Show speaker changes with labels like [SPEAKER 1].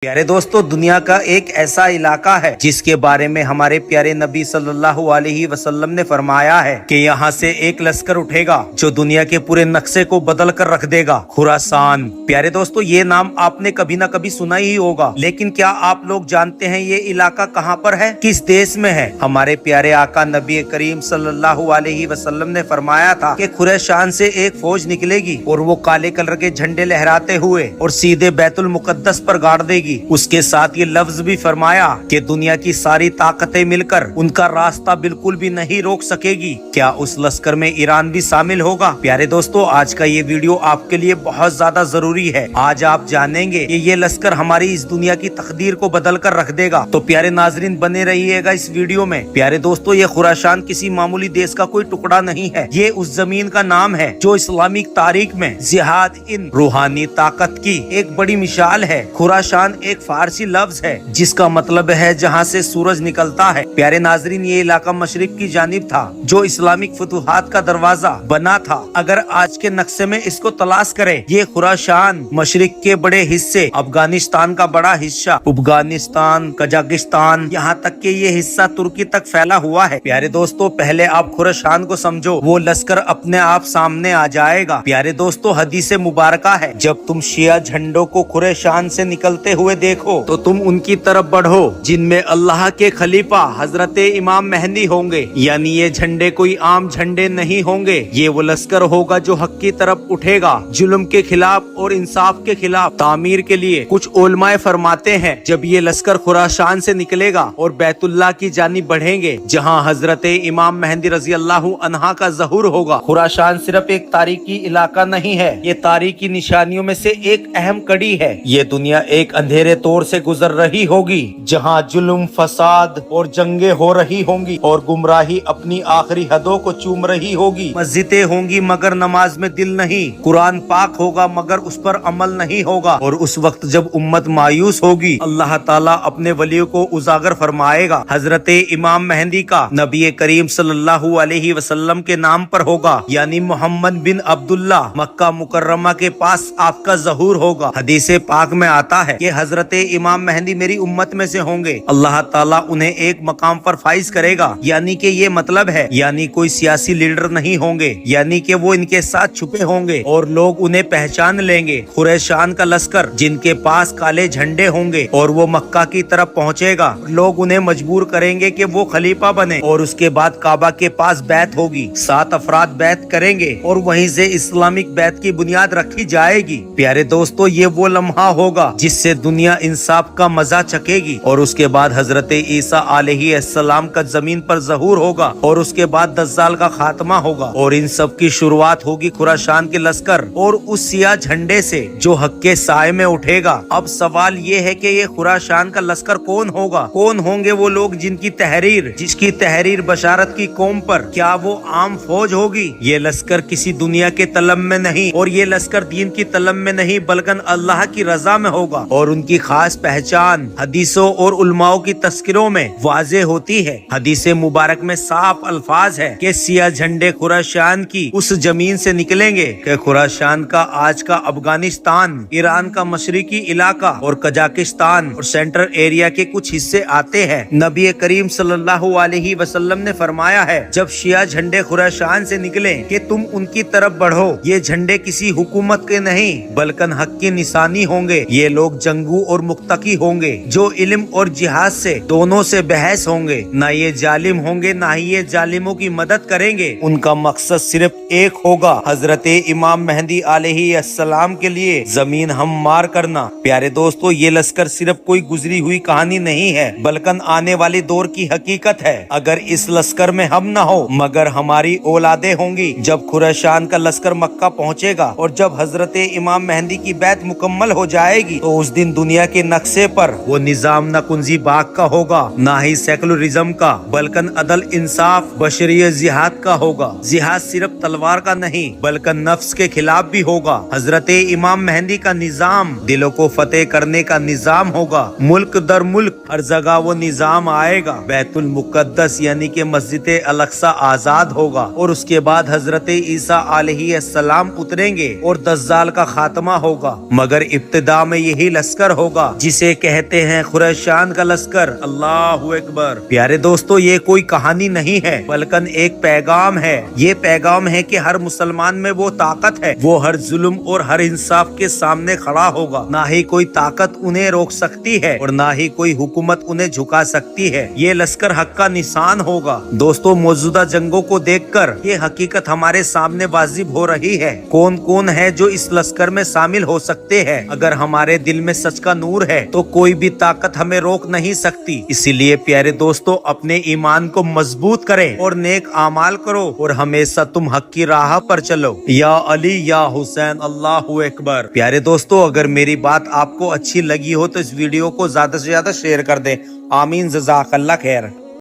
[SPEAKER 1] प्यारे दोस्तों, दुनिया का एक ऐसा इलाका है जिसके बारे में हमारे प्यारे नबी सल्लल्लाहु अलैहि वसल्लम ने फरमाया है कि यहाँ से एक लश्कर उठेगा जो दुनिया के पूरे नक्शे को बदल कर रख देगा। खुरासान। प्यारे दोस्तों, ये नाम आपने कभी ना कभी सुना ही होगा, लेकिन क्या आप लोग जानते हैं ये इलाका कहाँ पर है, किस देश में है? हमारे प्यारे आका नबी करीम सल्लल्लाहु अलैहि वसल्लम ने फरमाया था कि खुरासान से एक फौज निकलेगी और वो काले कलर के झंडे लहराते हुए और सीधे बैतुल मुकद्दस पर गाड़ देगी। उसके साथ ये लफ्ज भी फरमाया कि दुनिया की सारी ताकतें मिलकर उनका रास्ता बिल्कुल भी नहीं रोक सकेगी। क्या उस लश्कर में ईरान भी शामिल होगा? प्यारे दोस्तों, आज का ये वीडियो आपके लिए बहुत ज्यादा जरूरी है। आज आप जानेंगे कि ये लश्कर हमारी इस दुनिया की तकदीर को बदल कर रख देगा। तो प्यारे नाजरीन, बने रहिएगा इस वीडियो में। प्यारे दोस्तों, ये खुरासान किसी मामूली देश का कोई टुकड़ा नहीं है, ये उस जमीन का नाम है जो इस्लामिक तारीख में जिहाद इन रूहानी ताकत की एक बड़ी मिसाल है। खुरासान एक फारसी लफ्ज है जिसका मतलब है जहाँ से सूरज निकलता है। प्यारे नाजरीन, ये इलाका मशरिक की जानिब था जो इस्लामिक फतूहात का दरवाजा बना था। अगर आज के नक्शे में इसको तलाश करें, ये खुरासान मशरिक के बड़े हिस्से, अफगानिस्तान का बड़ा हिस्सा, अफगानिस्तान, कजाकिस्तान, यहाँ तक के ये हिस्सा तुर्की तक फैला हुआ है। प्यारे दोस्तों, पहले आप खुरासान को समझो, वो लश्कर अपने आप सामने आ जाएगा। प्यारे दोस्तों, हदीस मुबारका है, जब तुम शिया झंडों को खुरासान से निकलते हुए देखो तो तुम उनकी तरफ बढ़ो जिनमें अल्लाह के खलीफा हजरत इमाम मेहदी होंगे। यानी ये झंडे कोई आम झंडे नहीं होंगे, ये वो लश्कर होगा जो हक की तरफ उठेगा, जुल्म के खिलाफ और इंसाफ के खिलाफ तामीर के लिए। कुछ उलमाए फरमाते हैं जब ये लश्कर खुरासान से निकलेगा और बैतुल्लाह की जानिब बढ़ेंगे जहाँ हजरत इमाम मेहदी रजी अल्लाह अन्हा का ज़हूर होगा। खुरासान सिर्फ एक तारीखी इलाका नहीं है, ये तारीखी निशानियों में से एक अहम कड़ी है। ये दुनिया एक अंधेरे तौर से गुजर रही होगी जहां जुल्म, फसाद और जंगे हो रही होंगी और गुमराही अपनी आखिरी हदों को चूम रही होगी। मस्जिदें होंगी मगर नमाज में दिल नहीं, कुरान पाक होगा मगर उस पर अमल नहीं होगा। और उस वक्त जब उम्मत मायूस होगी, अल्लाह ताला अपने वलियों को उजागर फरमाएगा। हजरत इमाम मेहदी का नबी करीम सल्लल्लाहु अलैहि वसल्लम के नाम पर होगा, यानी मोहम्मद बिन अब्दुल्ला। मक्का मुकर्रमा के पास आपका ज़हूर होगा। हदीस पाक में आता है कि हजरत इमाम मेहदी मेरी उम्मत में से होंगे, अल्लाह ताला उन्हें एक मकाम पर फाइज करेगा। यानी कि ये मतलब है, यानी कोई सियासी लीडर नहीं होंगे, यानी कि वो इनके साथ छुपे होंगे और लोग उन्हें पहचान लेंगे। खुरासान का लश्कर जिनके पास काले झंडे होंगे और वो मक्का की तरफ पहुँचेगा, लोग उन्हें मजबूर करेंगे कि वो खलीफा बने और उसके बाद काबा के पास बैत होगी। 7 अफराद बैत करेंगे और वहीं से इस्लामिक बैत की बुनियाद रखी जाएगी। प्यारे दोस्तों, ये वो लम्हा होगा जिससे दुनिया इंसाफ का मजा चखेगी और उसके बाद हजरत ईसा अलैहिस्सलाम का जमीन पर ज़हूर होगा और उसके बाद दज्जाल का खात्मा होगा और इन सब की शुरुआत होगी खुरासान के लश्कर और उस सिया झंडे से जो हक के साए में उठेगा। अब सवाल ये है कि ये खुरासान का लश्कर कौन होगा? कौन होंगे वो लोग जिसकी तहरीर बशारत की कौम पर? क्या वो आम फौज होगी? ये लश्कर किसी दुनिया के तलब में नहीं और ये लश्कर दीन की तलब में नहीं बल्कि अल्लाह की रजा में होगा। और उनकी खास पहचान हदीसों और उलमाओं की तस्करों में वाज़े होती है। हदीस मुबारक में साफ अल्फाज है कि सिया झंडे खुरासान की उस जमीन से निकलेंगे कि खुरासान का आज का अफगानिस्तान, ईरान का मशरिकी इलाका और कजाकिस्तान और सेंट्रल एरिया के कुछ हिस्से आते हैं। नबी करीम सल्लल्लाहु अलैहि वसल्लम ने फरमाया है, जब शिया झंडे खुरासान से निकले कि तुम उनकी तरफ बढ़ो। ये झंडे किसी हुकूमत के नहीं बल्कि हक की निशानी होंगे। ये लोग जंगू और मुक्तकी होंगे जो इल्म और जिहाद से दोनों से बहस होंगे। ना ये जालिम होंगे ना ही ये जालिमों की मदद करेंगे। उनका मकसद सिर्फ एक होगा, हजरत इमाम मेहदी अलैहिस्सलाम के लिए जमीन हमवार करना। प्यारे दोस्तों, ये लश्कर सिर्फ कोई गुजरी हुई कहानी नहीं है बल्कि आने वाले दौर की हकीकत है। अगर इस लश्कर में हम न हो मगर हमारी औलादे होंगी। जब खुरासान का लश्कर मक्का पहुँचेगा और जब हजरत इमाम मेहदी की बैत मुकम्मल हो जाएगी तो उस दिन दुनिया के नक्शे पर वो निजाम न कुंजी बाग का होगा, ना ही सेकुलरिज्म का, बल्कि अदल, इंसाफ, बशरियत, जिहाद का होगा। जिहाद सिर्फ तलवार का नहीं बल्कि नफ्स के खिलाफ भी होगा। हजरत इमाम मेहदी का निजाम दिलों को फतेह करने का निजाम होगा। मुल्क दर मुल्क हर जगह वो निजाम आएगा। बैतुल मुकद्दस यानी कि मस्जिद अल-अक्सा आजाद होगा और उसके बाद हजरत ईसा अलैहिस्सलाम उतरेंगे और दज्जाल का खात्मा होगा। मगर इब्तिदा में यही लश्कर लश्कर होगा जिसे कहते हैं खुरैशान का लश्कर। अल्लाह अकबर। प्यारे दोस्तों, ये कोई कहानी नहीं है बल्कि एक पैगाम है। ये पैगाम है कि हर मुसलमान में वो ताकत है, वो हर जुल्म और हर इंसाफ के सामने खड़ा होगा। ना ही कोई ताकत उन्हें रोक सकती है और ना ही कोई हुकूमत उन्हें झुका सकती है। ये लश्कर हक का निशान होगा। दोस्तों, मौजूदा जंगों को देखकर ये हकीकत हमारे सामने वाजिब हो रही है। कौन कौन है जो इस लश्कर में शामिल हो सकते हैं? अगर हमारे दिल में सच का नूर है तो कोई भी ताकत हमें रोक नहीं सकती। इसीलिए प्यारे दोस्तों, अपने ईमान को मजबूत करें और नेक आमाल करो और हमेशा तुम हक की राह पर चलो। या अली या हुसैन, अल्लाह अकबर। प्यारे दोस्तों, अगर मेरी बात आपको अच्छी लगी हो तो इस वीडियो को ज्यादा से ज्यादा शेयर कर दें। आमीन, जज़ाकल्लाह खैर।